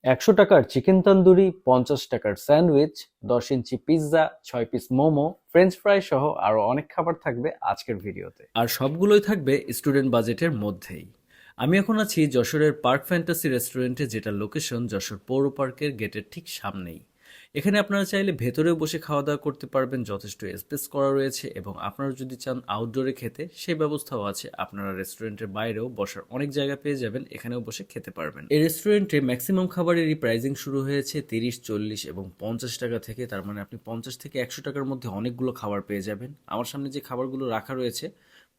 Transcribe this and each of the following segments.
৳১০০ chicken tandoori, ৳৫০ sandwich, ১০ inch pizza, ৬ piece momo, French fry সহ আরো অনেক খাবার থাকবে আজকের ভিডিওতে। আর সবগুলোই থাকবে স্টুডেন্ট বাজেটের মধ্যেই। আমি এখন আছি যশোরের পার্ক ফ্যান্টাসি রেস্টুরেন্টে, যেটা লোকেশন যশোর পৌর পার্কের গেটের ঠিক সামনেই। এখানে আপনারা চাইলে ভেতরেও বসে খাওয়া দাওয়া করতে পারবেন, যথেষ্ট স্পেস করা রয়েছে, এবং আপনারা যদি চান আউটডোরে খেতে সেই ব্যবস্থাও আছে। আপনারা রেস্টুরেন্টের বাইরেও বসার অনেক জায়গা পেয়ে যাবেন, এখানেও বসে খেতে পারবেন। এই রেস্টুরেন্টে ম্যাক্সিমাম খাবারেরই প্রাইসিং শুরু হয়েছে 30, 40 এবং 50 টাকা থেকে। তার মানে আপনি 50 থেকে 100 টাকার মধ্যে অনেকগুলো খাবার পেয়ে যাবেন। আমার সামনে যে খাবারগুলো রাখা রয়েছে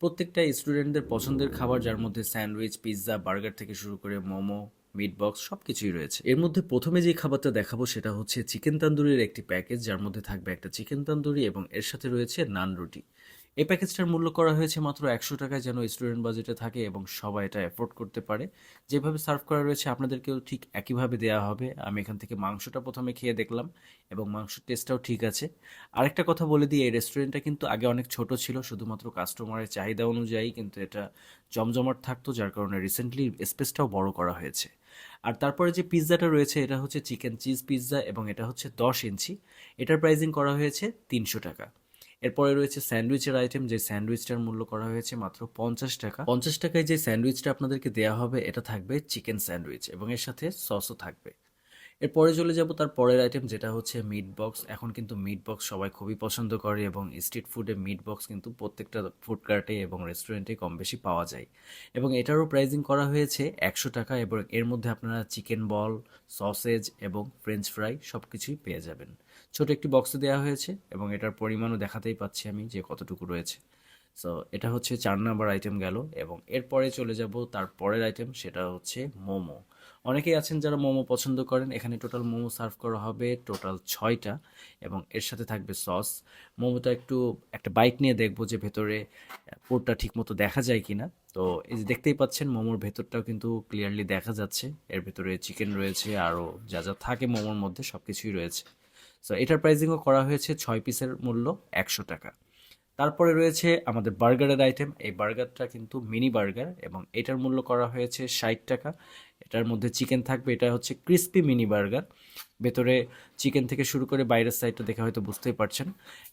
প্রত্যেকটাই স্টুডেন্টদের পছন্দের খাবার, যার মধ্যে স্যান্ডউইচ, পিৎজা, বার্গার থেকে শুরু করে মোমো, মিট বক্স সবকিছুই রয়েছে। এর মধ্যে প্রথমে যে খাবারটা দেখাবো সেটা হচ্ছে চিকেন তান্দুরির একটি প্যাকেজ, যার মধ্যে থাকবে একটা চিকেন তান্দুরি এবং এর সাথে রয়েছে নান রুটি। এই প্যাকেজটার মূল্য করা হয়েছে মাত্র 100 টাকায়, যেন স্টুডেন্ট বাজেটে থাকে এবং সবাই এটা অ্যাফোর্ড করতে পারে। যেভাবে সার্ভ করা রয়েছে আপনাদেরকেও ঠিক একইভাবে দেওয়া হবে। আমি এখান থেকে মাংসটা প্রথমে খেয়ে দেখলাম এবং মাংসের টেস্টটাও ঠিক আছে। আরেকটা কথা বলে দিই, এই রেস্টুরেন্টটা কিন্তু আগে অনেক ছোট ছিল, শুধুমাত্র কাস্টমারের চাহিদা অনুযায়ী কিন্তু এটা জমজমাট থাকতো, যার কারণে রিসেন্টলি স্পেসটাও বড় করা হয়েছে। আর তারপরে যে পিৎজাটা রয়েছে এটা হচ্ছে চিকেন চিজ পিৎজা এবং এটা হচ্ছে 10 ইঞ্চি। এটার প্রাইসিং করা হয়েছে 300 টাকা। এরপরে রয়েছে স্যান্ডউইচের আইটেম, যে স্যান্ডউইচটার মূল্য করা হয়েছে মাত্র 50 টাকা। 50 টাকায় যে স্যান্ডউইচটা আপনাদেরকে দেওয়া হবে এটা থাকবে চিকেন স্যান্ডউইচ এবং এর সাথে সসও থাকবে। এরপরে চলে যাব তার পরের আইটেম, যেটা হচ্ছে মিট বক্স। এখন কিন্তু মিট বক্স সবাই খুবই পছন্দ করে এবং স্ট্রিট ফুডে মিট বক্স কিন্তু প্রত্যেকটা ফুড কার্টে এবং রেস্টুরেন্টে কম বেশি পাওয়া যায়। এবং এটারও প্রাইসিং করা হয়েছে 100 টাকা এবং এর মধ্যে আপনারা চিকেন বল, সসেজ এবং ফ্রেঞ্চ ফ্রাই সব কিছুই পেয়ে যাবেন। ছোট একটি বক্সে দেওয়া হয়েছে এবং এটার পরিমাণও দেখাতেই পাচ্ছি আমি যে কতটুকু রয়েছে। সো এটা হচ্ছে 4 নম্বর আইটেম গেল এবং এরপরে চলে যাব তার পরের আইটেম, সেটা হচ্ছে মোমো। অনেকেই আছেন যারা মোমো পছন্দ করেন। এখানে টোটাল মোমো সার্ভ করা হবে টোটাল 6টা এবং এর সাথে থাকবে সস। মোমোটা একটু একটা বাইট নিয়ে দেখবো যে ভেতরে পুরটা ঠিক মতো দেখা যায় কিনা। তো এই যে দেখতেই পাচ্ছেন মোমোর ভেতরটাও কিন্তু ক্লিয়ারলি দেখা যাচ্ছে। এর ভেতরে চিকেন রয়েছে, আরও যা যা থাকে মোমোর মধ্যে সব কিছুই রয়েছে। সো এটার প্রাইসিংও করা হয়েছে 6 পিসের মূল্য 100 টাকা। তারপরে রয়েছে আমাদের বার্গারের আইটেম। এই বার্গারটা কিন্তু মিনি বার্গার এবং এটার মূল্য করা হয়েছে 60 টাকা। এটার মধ্যে চিকেন থাকবে, এটা হচ্ছে ক্রিস্পি মিনি বার্গার। ভেতরে চিকেন থেকে শুরু করে বাইরের সাইডটা দেখে হয়তো বুঝতেই পারছেন।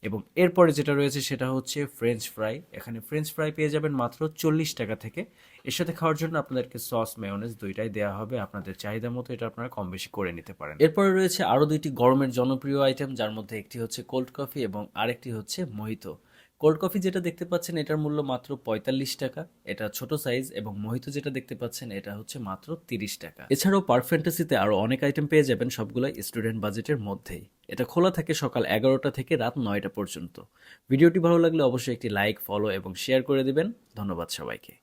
এবং এরপরে যেটা রয়েছে সেটা হচ্ছে ফ্রেঞ্চ ফ্রাই। এখানে ফ্রেঞ্চ ফ্রাই পেয়ে যাবেন মাত্র 40 টাকা থেকে। এর সাথে খাওয়ার জন্য আপনাদেরকে সস মেয়োনেজ দুইটাই দেওয়া হবে, আপনাদের চাহিদা মতো এটা আপনারা কম বেশি করে নিতে পারেন। এরপরে রয়েছে আরও দুইটি গরমের জনপ্রিয় আইটেম, যার মধ্যে একটি হচ্ছে কোল্ড কফি এবং আরেকটি হচ্ছে মোহিতো। কোল্ড কফি যেটা দেখতে পাচ্ছেন এটার মূল্য মাত্র 45 টাকা, এটা ছোট সাইজ, এবং মোহিতো যেটা দেখতে পাচ্ছেন এটা হচ্ছে মাত্র 30 টাকা। এছাড়াও পার্ক ফ্যান্টাসিতে আরও অনেক আইটেম পেয়ে যাবেন, সবগুলো স্টুডেন্ট বাজেটের মধ্যেই। এটা খোলা থাকে সকাল 11টা থেকে রাত 9টা পর্যন্ত। ভিডিওটি ভালো লাগলে অবশ্যই একটি লাইক, ফলো এবং শেয়ার করে দিবেন। ধন্যবাদ সবাইকে।